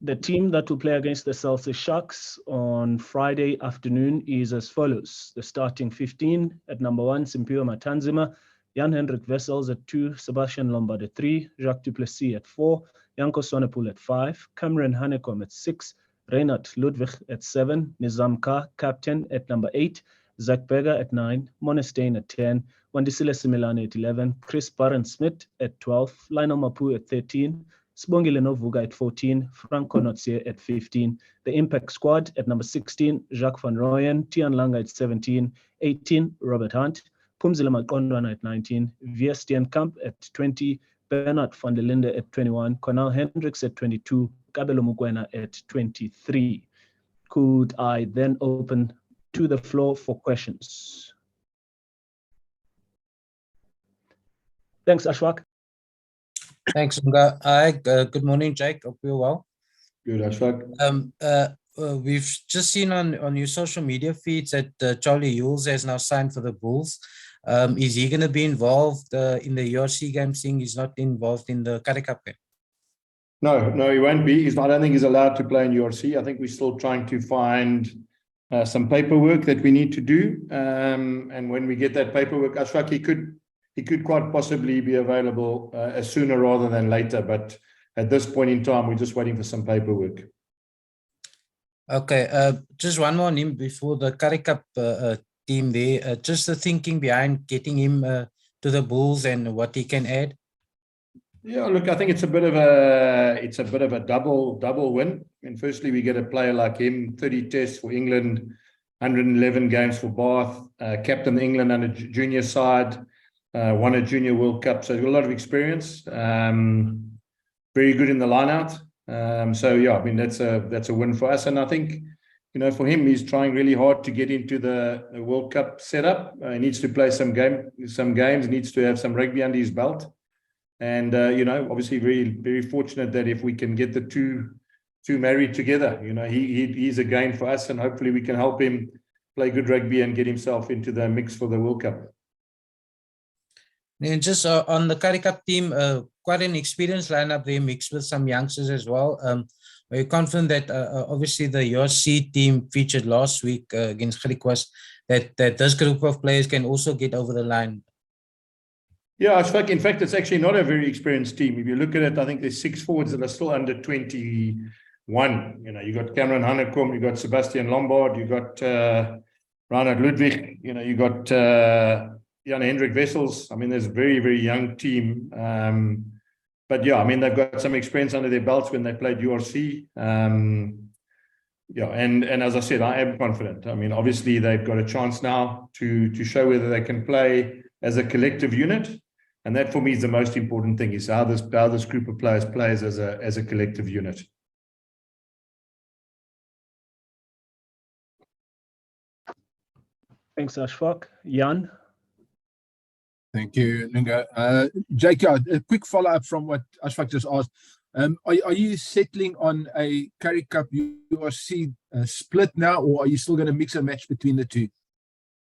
The team that will play against the Celtic Sharks on Friday afternoon is as follows. The starting 15 at number 1, Simpiwe Matanzima, Jan-Hendrik Wessels at 2, Sebastian Lombard at 3, Jacques Duplessis at 4, Janko Swanepoel at 5, Cameron Hanekom at 6, Reinhard Ludwig at 7, Nizam Kah, captain, at number 8, Zach Berger at 9, Monestein at 10, Wandisile Similane at 11, Chris Barron-Smith at 12, Lionel Mapu at 13, Sibongile Novuga at 14, Franco Notsie at 15, the Impact Squad at number 16, Jacques van Rooyen, Tian Langa at 17, 18, Robert Hunt, Pumzile Maqondwana at 19, V.S. Steenkamp at 20, Bernard van der Linde at 21, Cornel Hendricks at 22, Kabelo Mukwena at 23. Could I then open to the floor for questions? Thanks, Ashfaq. Thanks, Unga. Hi, good morning, Jake. Hope you're well. Good, Ashfaq. We've just seen on your social media feeds that Charlie Yules has now signed for the Bulls. Is he going to be involved in the URC game, seeing he's not involved in the CURRIE Cup game? No, he won't be. I don't think he's allowed to play in URC. I think we're still trying to find some paperwork that we need to do. And when we get that paperwork, Ashfaq, he could quite possibly be available sooner rather than later. But at this point in time, we're just waiting for some paperwork. Okay, just one more name before the CURRIE Cup team there. Just the thinking behind getting him to the Bulls and what he can add. Yeah, look, I think it's a bit of a double win. And firstly, we get a player like him, 30 tests for England, 111 games for Bath, captain England under junior side, won a junior World Cup, so he's got a lot of experience. Very good in the line-out. So yeah, I mean that's a win for us, and I think for him, he's trying really hard to get into the World Cup setup. He needs to play some games, needs to have some rugby under his belt. And, obviously very fortunate that if we can get the two married together, he's a gain for us, and hopefully we can help him play good rugby and get himself into the mix for the World Cup. And just on the CURRIE Cup team, quite an experienced lineup there, mixed with some youngsters as well. Are you confident that obviously the URC team featured last week against Griquas, that this group of players can also get over the line? Yeah, in fact, it's actually not a very experienced team. If you look at it, I think there's 6 forwards that are still under 21. You got Cameron Hanekom, you got Sebastian Lombard, you got Reinhard Ludwig, you got Jan-Hendrik Wessels. I mean, there's a very, very young team. But yeah, I mean, they've got some experience under their belts when they played URC. And as I said, I am confident. I mean, obviously, they've got a chance now to show whether they can play as a collective unit. And that, for me, is the most important thing, is how this group of players plays as a collective unit. Thanks, Ashfaq. Jan? Thank you, Nunga. Jake, a quick follow-up from what Ashfaq just asked. Are you settling on a CURRIE Cup URC split now, or are you still going to mix and match between the two?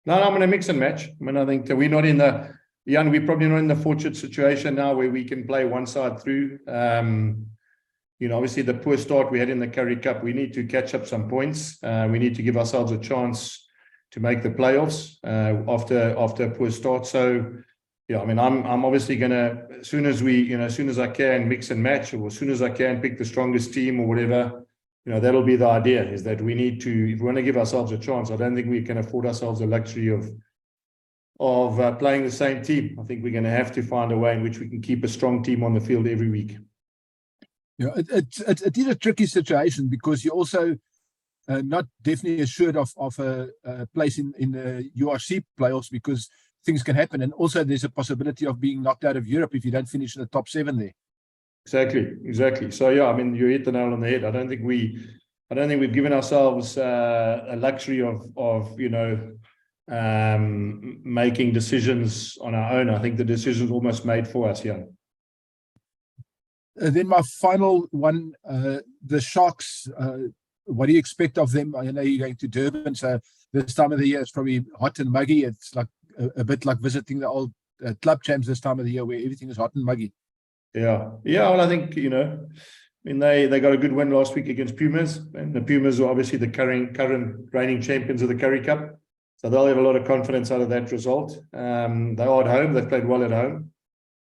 No, I'm going to mix and match. I mean, I think we're not in the... Jan, we're probably not in the fortunate situation now where we can play one side through. Obviously, the poor start we had in the CURRIE Cup, we need to catch up some points. We need to give ourselves a chance to make the playoffs after a poor start. So, yeah, I mean, I'm obviously going to, as soon as I can mix and match, or as soon as I can pick the strongest team or whatever, that'll be the idea, is that we need to, if we want to give ourselves a chance, I don't think we can afford ourselves the luxury of playing the same team. I think we're going to have to find a way in which we can keep a strong team on the field every week. Yeah, it is a tricky situation, because you're also not definitely assured of a place in the URC playoffs, because things can happen, and also there's a possibility of being knocked out of Europe if you don't finish in the top 7 there. Exactly. So yeah, I mean, you hit the nail on the head. I don't think we've given ourselves a luxury of making decisions on our own. I think the decision's almost made for us here. Then my final one, the Sharks, what do you expect of them? I know you're going to Durban, so this time of the year it's probably hot and muggy. It's like a bit like visiting the old club champs this time of the year, where everything is hot and muggy. Yeah. Well, I think mean, they got a good win last week against Pumas, and the Pumas are obviously the current reigning champions of the Currie Cup. So they'll have a lot of confidence out of that result. They are at home. They've played well at home.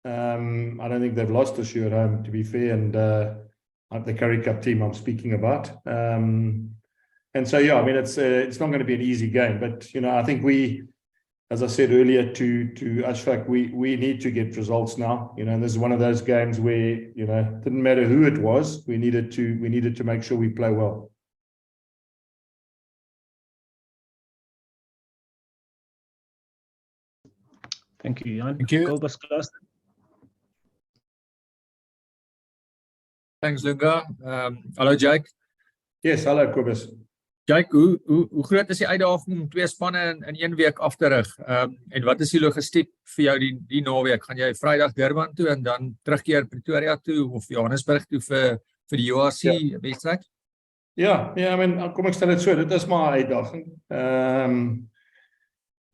I don't think they've lost this year at home, to be fair. And the Currie Cup team I'm speaking about. And so, yeah, I mean, it's not going to be an easy game. But, you know, I think we, as I said earlier to Ashfaq, we need to get results now. You know, and this is one of those games where, you know, it didn't matter who it was. We needed to make sure we play well. Thank you, Jan. Thank you. Kobus Klaas. Thanks, Lunga. Hallo Jake. Yes, hello, Kobus. Jake, hoe groot is die uitdaging om 2 spanne in 1 week af te rig? En wat is die logistiek vir jou die naweek? Gaan jy Vrydag Durban toe en dan terugkeer Pretoria toe of Johannesburg toe vir die URC wedstryd? Ja, I mean, kom ek stel dit so, dit is maar 'n uitdaging.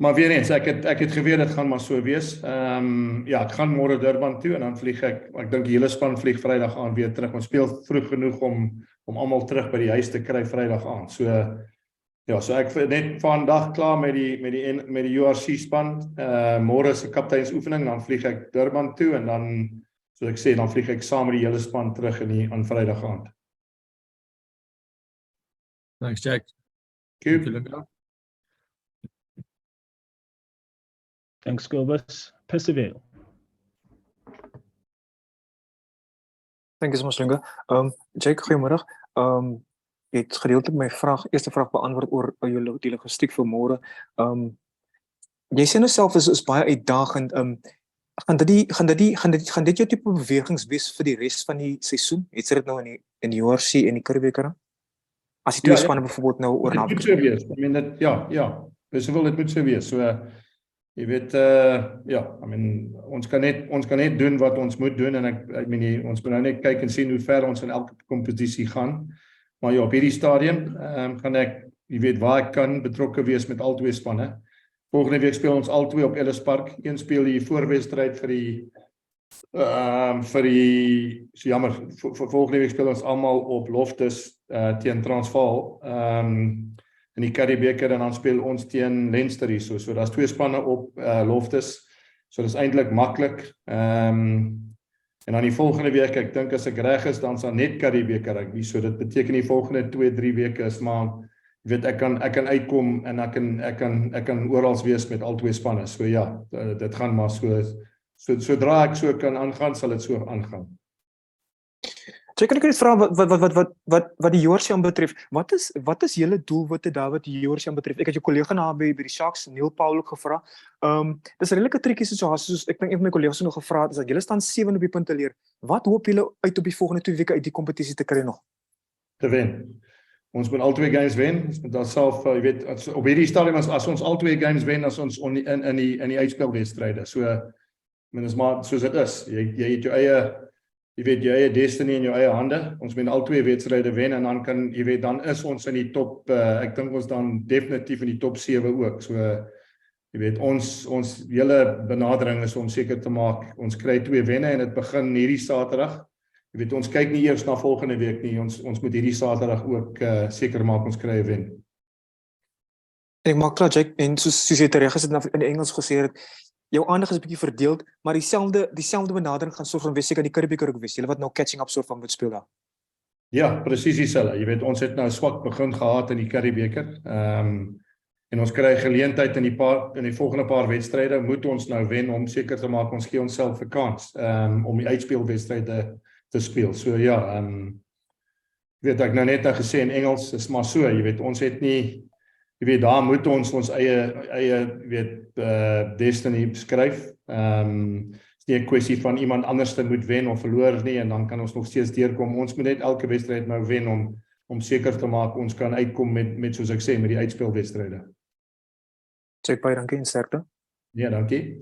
Maar weer eens, ek het geweet dit gaan maar so wees. Ja, ek gaan môre Durban toe en dan vlieg ek dink die hele span vlieg Vrydag aan weer terug. Ons speel vroeg genoeg om almal terug by die huis te kry Vrydag aan. So ja, so ek net vandag klaar met die URC span. Môre is 'n kapteinsoefening, dan vlieg ek Durban toe en dan, soos ek sê, dan vlieg ek saam met die hele span terug aan Vrydag aand. Thanks, Jake. Thank you. Thanks, Kobus. Percival. Thank you so much, Lunga. Jake, goeiemôre. Jy het gedeeltelik my eerste vraag beantwoord oor die logistiek vir môre. Jy sê nou self is baie uitdagend. Gaan dit jou tipe bewegings wees vir die res van die seisoen? Het jy dit nou in die URC en die Currie? As die 2 spanne byvoorbeeld nou oor naweek. Dit moet so wees. I mean, dit ja. Dis wel dit moet so wees. So jy weet, ja, I mean, ons kan net doen wat ons moet doen en ek meen, ons moet nou net kyk en sien hoe ver ons in elke kompetisie gaan. Maar ja, op hierdie stadium kan ek, jy weet, waar ek kan betrokke wees met al 2 spanne. Volgende week speel ons al 2 op Ellis Park. Een speel die voorwedstryd so jammer, volgende week speel ons almal op Loftus teen Transvaal. In die Currie beker en dan speel ons teen Leinster hier so daar's 2 spanne op Loftus. So dis eintlik maklik. En dan die volgende week, ek dink as ek reg is, dan sal net Currie beker rugby. So dit beteken die volgende 2-3 weke is maar, jy weet, ek kan uitkom en ek kan oral wees met al 2 spanne. So ja, dit gaan maar sodra ek so kan aangaan, sal dit so aangaan. So kan ek net vra wat die URC aanbetref, wat is julle doelwitte daar wat die URC aanbetref? Ek het jou kollega na by die Sharks, Neil Paul, ook gevra. Dis 'n redelike triekie situasie, soos ek dink een van my kollegas nog gevra het, is dat julle staan 7 op die punte leer. Wat hoop julle uit op die volgende 2 weke uit die kompetisie te kry nog? Te wen. Ons moet al 2 games wen. Ons moet onsself, jy weet, op hierdie stadium as ons al 2 games wen, as ons in die uitspelwedstryde. So, men is maar soos dit is. Jy het jou eie destiny in jou eie hande. Ons moet al 2 wedstryde wen en dan kan, jy weet, dan is ons in die top, ek dink ons dan definitief in die top 7 ook. So, jy weet, ons hele benadering is om seker te maak, ons kry 2 wenne en dit begin hierdie Saterdag. Jy weet, ons kyk nie eers na volgende week nie, ons moet hierdie Saterdag ook seker maak ons kry 'n wen. Ek maak klaar, Jake, en soos jy reg is in die Engels gesê het, jou aandag is 'n bietjie verdeeld, maar dieselfde benadering gaan soort van wees seker die Currie beker ook wees. Julle wat nou catching up soort van moet speel daar. Ja, presies dieselfde. Jy weet, ons het nou swak begin gehad in die Currie beker. En ons kry geleentheid in die volgende paar wedstryde moet ons nou wen om seker te maak ons gee onsself 'n kans om die uitspelwedstryde te speel. So ja, weet ek nou net gesê in Engels is maar so, jy weet, ons het nie, jy weet, daar moet ons eie weet destiny skryf. Is nie 'n kwessie van iemand anders te moet wen of verloor nie en dan kan ons nog steeds deurkom. Ons moet net elke wedstryd nou wen om seker te maak ons kan uitkom met soos ek sê met die uitspelwedstryde. Check baie dankie en sterkte. Ja, dankie.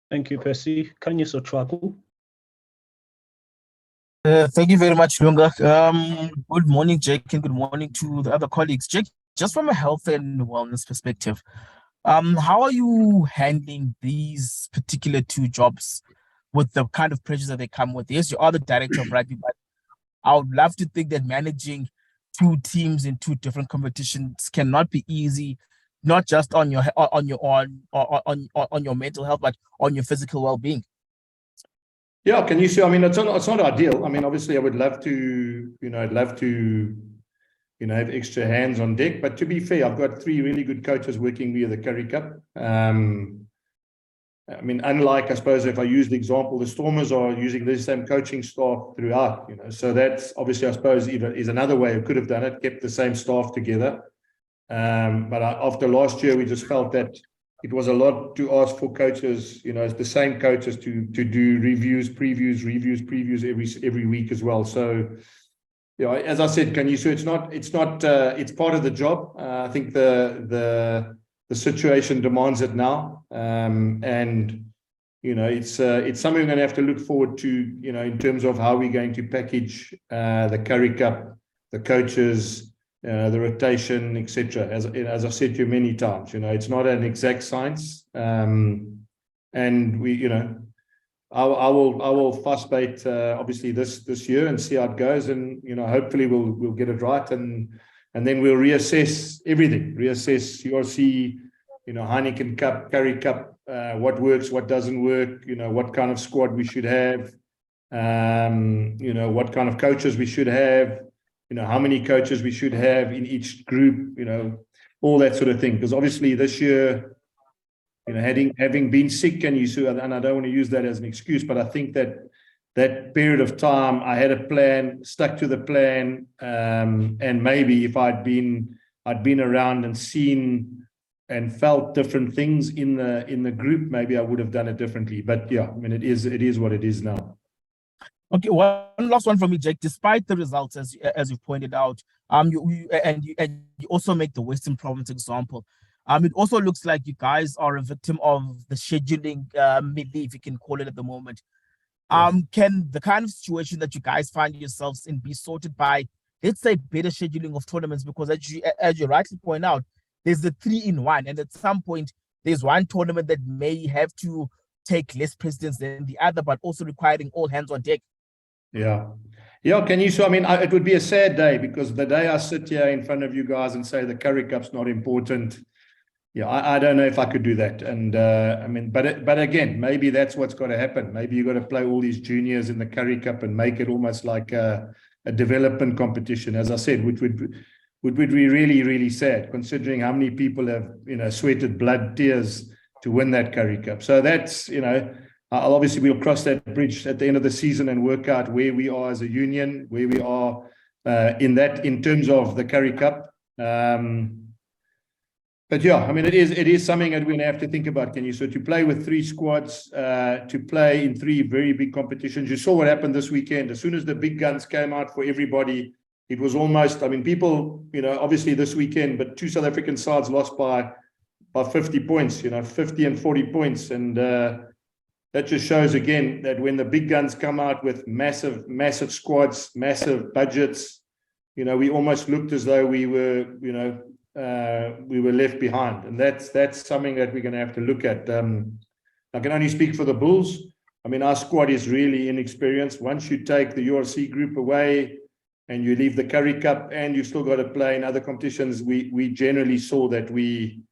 Thank you, Percy. Kanye Sotraku. Thank you very much, Lunga. Good morning, Jake, and good morning to the other colleagues. Jake, just from a health and wellness perspective, how are you handling these particular 2 jobs? with the kind of pressures that they come with. Yes, you are the director of rugby, but I would love to think that managing two teams in two different competitions cannot be easy, not just on your mental health, but on your physical well-being. Yeah, can you see? I mean, it's not ideal. I mean, obviously, I would love to, I'd love to, have extra hands on deck. But to be fair, I've got 3 really good coaches working via the Currie Cup. I mean, unlike, I suppose, if I use the example, the Stormers are using the same coaching staff throughout, So that's obviously, I suppose, is another way I could have done it, kept the same staff together. But after last year, we just felt that it was a lot to ask for coaches, the same coaches to do reviews, previews every week as well. So, as I said, so it's part of the job. I think the situation demands it now, and it's something we're going to have to look forward to, in terms of how we're going to package the Currie Cup, the coaches, the rotation, etc. As I've said to you many times, it's not an exact science, and we, I will fuss bait obviously this year and see how it goes, and hopefully we'll get it right, and then we'll reassess everything, reassess URC, Heineken Cup, Currie Cup, what works, what doesn't work, what kind of squad we should have, what kind of coaches we should have, how many coaches we should have in each group, all that sort of thing. Because obviously this year, having been sick, and I don't want to use that as an excuse, but I think that period of time, I had a plan, stuck to the plan, and maybe if I'd been around and seen and felt different things in the group, maybe I would have done it differently. But yeah, I mean, it is what it is now. Okay, one last one from me, Jake. Despite the results, as you pointed out, you also make the Western Province example. It also looks like you guys are a victim of the scheduling melee, if you can call it, at the moment. Can the kind of situation that you guys find yourselves in be sorted by, let's say, better scheduling of tournaments? Because as you rightly point out, there's the 3-in-1, and at some point there's one tournament that may have to take less precedence than the other, but also requiring all hands on deck. Yeah. I mean, it would be a sad day, because the day I sit here in front of you guys and say the Currie Cup's not important, I don't know if I could do that. And I mean, but again, maybe that's what's got to happen. Maybe you've got to play all these juniors in the Currie Cup and make it almost like a development competition, as I said, which would be really, really sad, considering how many people have, sweated blood, tears to win that Currie Cup. So that's, obviously we'll cross that bridge at the end of the season and work out where we are as a union, where we are in terms of the Currie Cup. But yeah, I mean, it is something that we're going to have to think about. So to play with 3 squads, to play in 3 very big competitions. You saw what happened this weekend. As soon as the big guns came out for everybody, it was almost, I mean, people, obviously this weekend, but 2 South African sides lost by 50 points, 50 and 40 points. And that just shows again that when the big guns come out with massive squads, massive budgets, we almost looked as though we were left behind. And that's something that we're going to have to look at. I can only speak for the Bulls. I mean, our squad is really inexperienced. Once you take the URC group away and you leave the Currie Cup and you still got to play in other competitions, we generally saw that we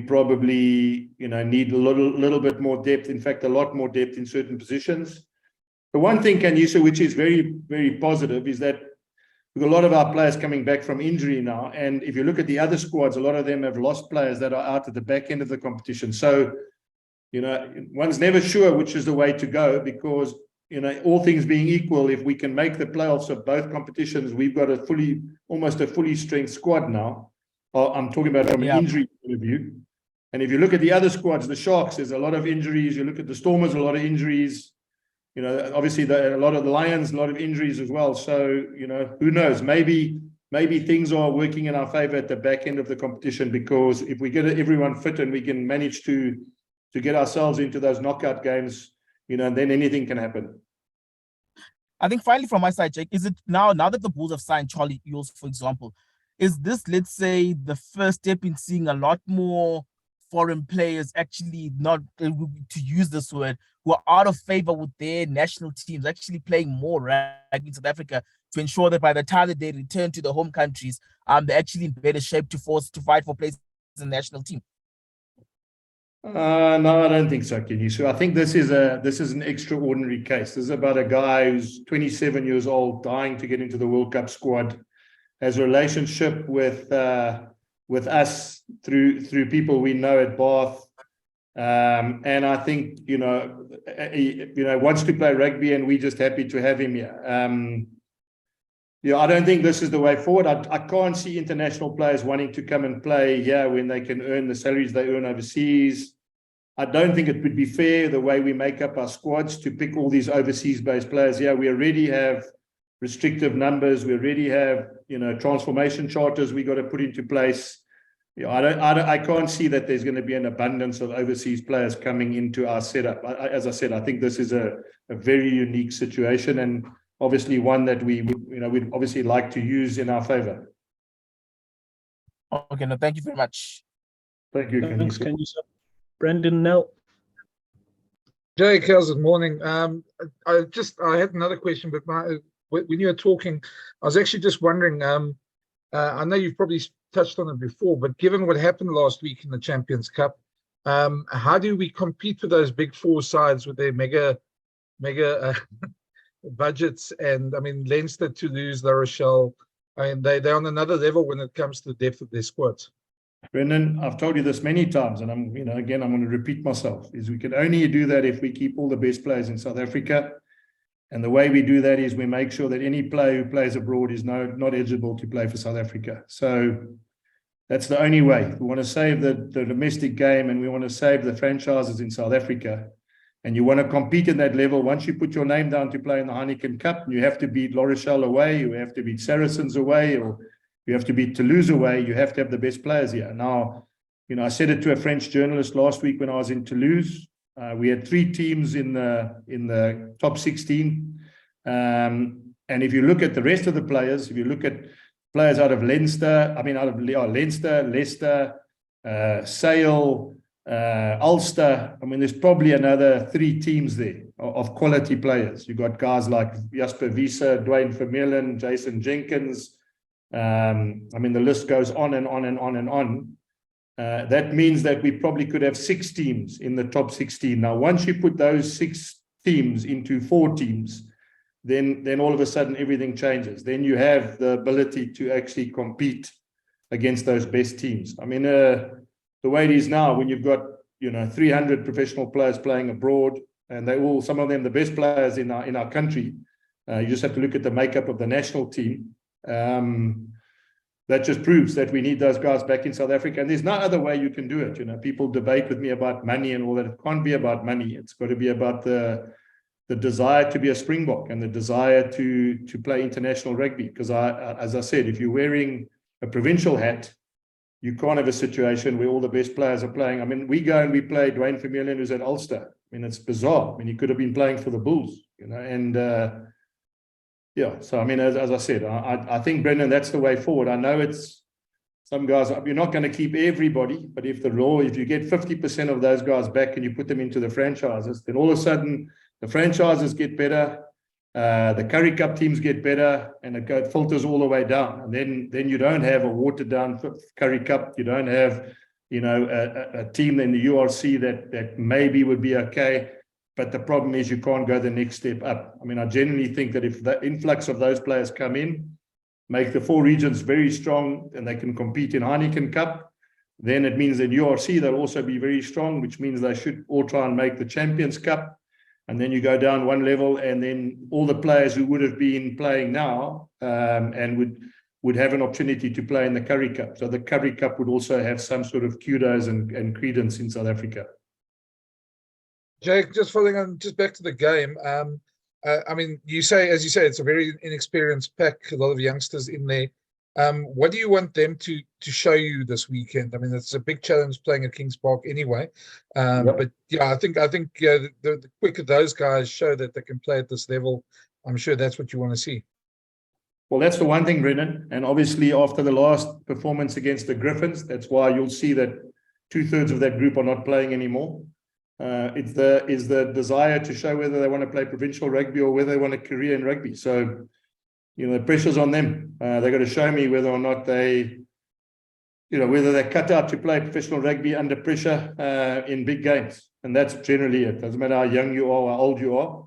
probably need a little bit more depth. In fact, a lot more depth in certain positions. The one thing, which is very, very positive, is that we've got a lot of our players coming back from injury now. And if you look at the other squads, a lot of them have lost players that are out at the back end of the competition. So, one's never sure which is the way to go, because, all things being equal, if we can make the playoffs of both competitions, we've got almost a fully strength squad now. I'm talking about from an injury point of view. And if you look at the other squads, the Sharks, there's a lot of injuries. You look at the Stormers, a lot of injuries. Obviously a lot of the Lions, a lot of injuries as well. So, who knows? Maybe things are working in our favor at the back end of the competition, because if we get everyone fit and we can manage to get ourselves into those knockout games, then anything can happen. I think finally from my side, Jake, is it now that the Bulls have signed Charlie Eels, for example, is this, let's say, the first step in seeing a lot more foreign players actually not to use this word, who are out of favor with their national teams, actually playing more rugby in South Africa to ensure that by the time that they return to the home countries, they're actually in better shape to fight for places in the national team? No, I don't think so, Kenny. So I think this is an extraordinary case. This is about a guy who's 27 years old, dying to get into the World Cup squad, has a relationship with us through people we know at Bath, and I think wants to play rugby, and we're just happy to have him here. I don't think this is the way forward. I can't see international players wanting to come and play here when they can earn the salaries they earn overseas. I don't think it would be fair the way we make up our squads to pick all these overseas-based players here. We already have restrictive numbers. We already have, transformation charters we got to put into place. I can't see that there's going to be an abundance of overseas players coming into our setup. As I said, I think this is a very unique situation, and obviously one that we'd obviously like to use in our favor. Okay, no, thank you very much. Thank you, Thanks, Kenny. Brendan, now. Jake, how's it morning? I had another question, but when you were talking, I was actually just wondering, I know you've probably touched on it before, but given what happened last week in the Champions Cup, how do we compete with those big four sides with their mega budgets? And I mean, Leinster, Toulouse, La Rochelle, I mean, they're on another level when it comes to the depth of their squads. Brendan, I've told you this many times, and I'm going to repeat myself, is we can only do that if we keep all the best players in South Africa. And the way we do that is we make sure that any player who plays abroad is not eligible to play for South Africa. So that's the only way. We want to save the domestic game, and we want to save the franchises in South Africa. And you want to compete in that level. Once you put your name down to play in the Heineken Cup, you have to beat La Rochelle away, you have to beat Saracens away, or you have to beat Toulouse away. You have to have the best players here. Now, I said it to a French journalist last week when I was in Toulouse. We had 3 teams in the top 16. And if you look at the rest of the players, if you look at players out of Leinster, Leicester, Sale, Ulster, there's probably another 3 teams there of quality players. You've got guys like Jasper Wiese, Dwayne Vermeulen, Jason Jenkins. The list goes on and on and on and on. That means that we probably could have 6 teams in the top 16. Now, once you put those 6 teams into 4 teams, then all of a sudden everything changes. Then you have the ability to actually compete against those best teams. The way it is now, when you've got 300 professional players playing abroad, and some of them the best players in our country, you just have to look at the makeup of the national team. That just proves that we need those guys back in South Africa, and there's no other way you can do it. People debate with me about money and all that. It can't be about money. It's got to be about the desire to be a Springbok and the desire to play international rugby. Because as I said, if you're wearing a provincial hat, you can't have a situation where all the best players are playing. We go and we play Dwayne Vermeulen, who's at Ulster. It's bizarre. He could have been playing for the Bulls, and so as I said, I think, Brendan, that's the way forward. I know it's some guys, you're not going to keep everybody, but if you get 50% of those guys back and you put them into the franchises, then all of a sudden the franchises get better, the Currie Cup teams get better, and it filters all the way down. And then you don't have a watered down Currie Cup. You don't have, a team in the URC that maybe would be okay. But the problem is you can't go the next step up. I genuinely think that if the influx of those players come in, make the 4 regions very strong, and they can compete in Heineken Cup, then it means that URC, they'll also be very strong, which means they should all try and make the Champions Cup. And then you go down one level, and then all the players who would have been playing now and would have an opportunity to play in the Currie Cup. So the Currie Cup would also have some sort of kudos and credence in South Africa. Jake, just following on, just back to the game. You say, as you say, it's a very inexperienced pack, a lot of youngsters in there. What do you want them to show you this weekend? It's a big challenge playing at Kings Park anyway. Yep. But yeah, I think the quicker those guys show that they can play at this level, I'm sure that's what you want to see. Well, that's the one thing, Brendan. And obviously, after the last performance against the Griffins, that's why you'll see that 2/3 of that group are not playing anymore. It's the desire to show whether they want to play provincial rugby or whether they want a career in rugby. So, the pressure's on them. They've got to show me whether or not whether they're cut out to play professional rugby under pressure in big games. And that's generally it. Doesn't matter how young you are or how old you are.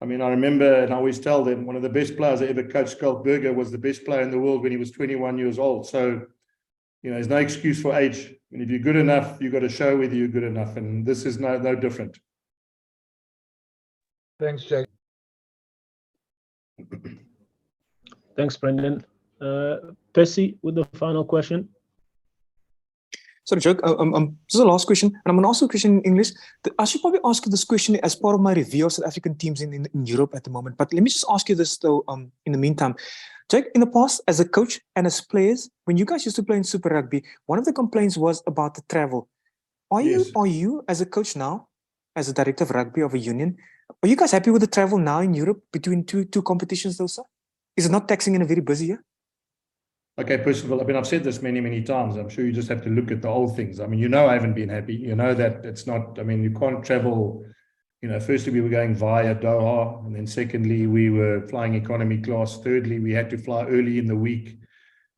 I mean, I remember, and I always tell them, one of the best players I ever coached, Schalk Burger, was the best player in the world when he was 21 years old. So, there's no excuse for age. And if you're good enough, you've got to show whether you're good enough. And this is no different. Thanks, Jake. Thanks, Brendan. Percy with the final question. Sorry, Jake. This is the last question, and I'm going to ask a question in English. I should probably ask you this question as part of my review of South African teams in Europe at the moment. But let me just ask you this, though, in the meantime. Jake, in the past, as a coach and as players, when you guys used to play in Super Rugby, one of the complaints was about the travel. Are you, as a coach now, as a director of rugby of a union, are you guys happy with the travel now in Europe between two competitions, though, sir? Is it not taxing in a very busy year? Okay, first of all, I've said this many times. I'm sure you just have to look at the old things. I mean, I haven't been happy. You know that it's not, you can't travel. Firstly, we were going via Doha, and then secondly, we were flying economy class. Thirdly, we had to fly early in the week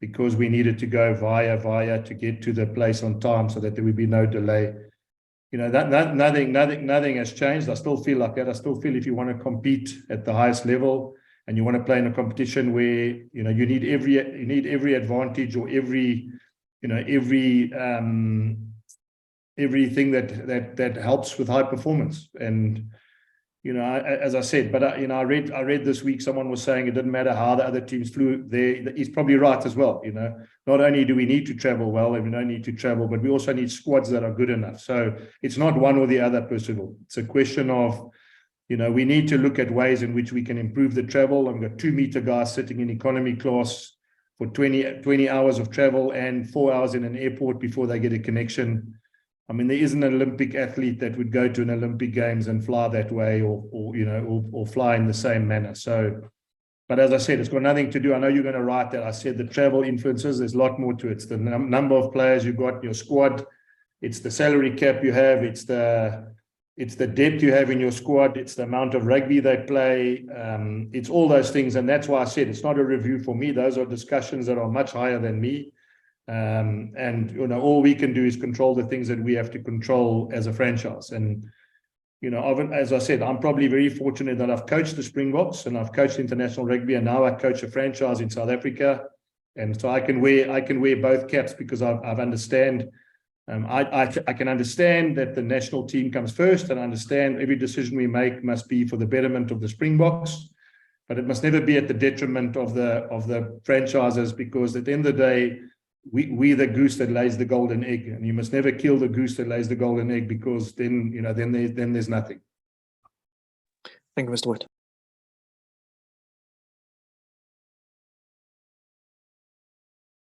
because we needed to go via to get to the place on time so that there would be no delay. Nothing has changed. I still feel like that. I still feel if you want to compete at the highest level and you want to play in a competition where you need every advantage or everything that helps with high performance. And as I said, but I read this week someone was saying it didn't matter how the other teams flew. He's probably right as well. Not only do we need to travel well, and we don't need to travel, but we also need squads that are good enough. So it's not one or the other, Percival. It's a question of we need to look at ways in which we can improve the travel. I've got 2-meter guys sitting in economy class for 20 hours of travel and 4 hours in an airport before they get a connection. I mean, there isn't an Olympic athlete that would go to an Olympic Games and fly that way or fly in the same manner. So, but as I said, it's got nothing to do. I know you're going to write that. I said the travel influences, there's a lot more to it. It's the number of players you've got in your squad. It's the salary cap you have. It's the depth you have in your squad. It's the amount of rugby they play. It's all those things. And that's why I said it's not a review for me. Those are discussions that are much higher than me. And all we can do is control the things that we have to control as a franchise. And as I said, I'm probably very fortunate that I've coached the Springboks and I've coached international rugby, and now I coach a franchise in South Africa, and so I can wear both caps because I've understand. I can understand that the national team comes first, and I understand every decision we make must be for the betterment of the Springboks, but it must never be at the detriment of the franchises, because at the end of the day, we're the goose that lays the golden egg, and you must never kill the goose that lays the golden egg, because then there's nothing. Thank you, Mr. White.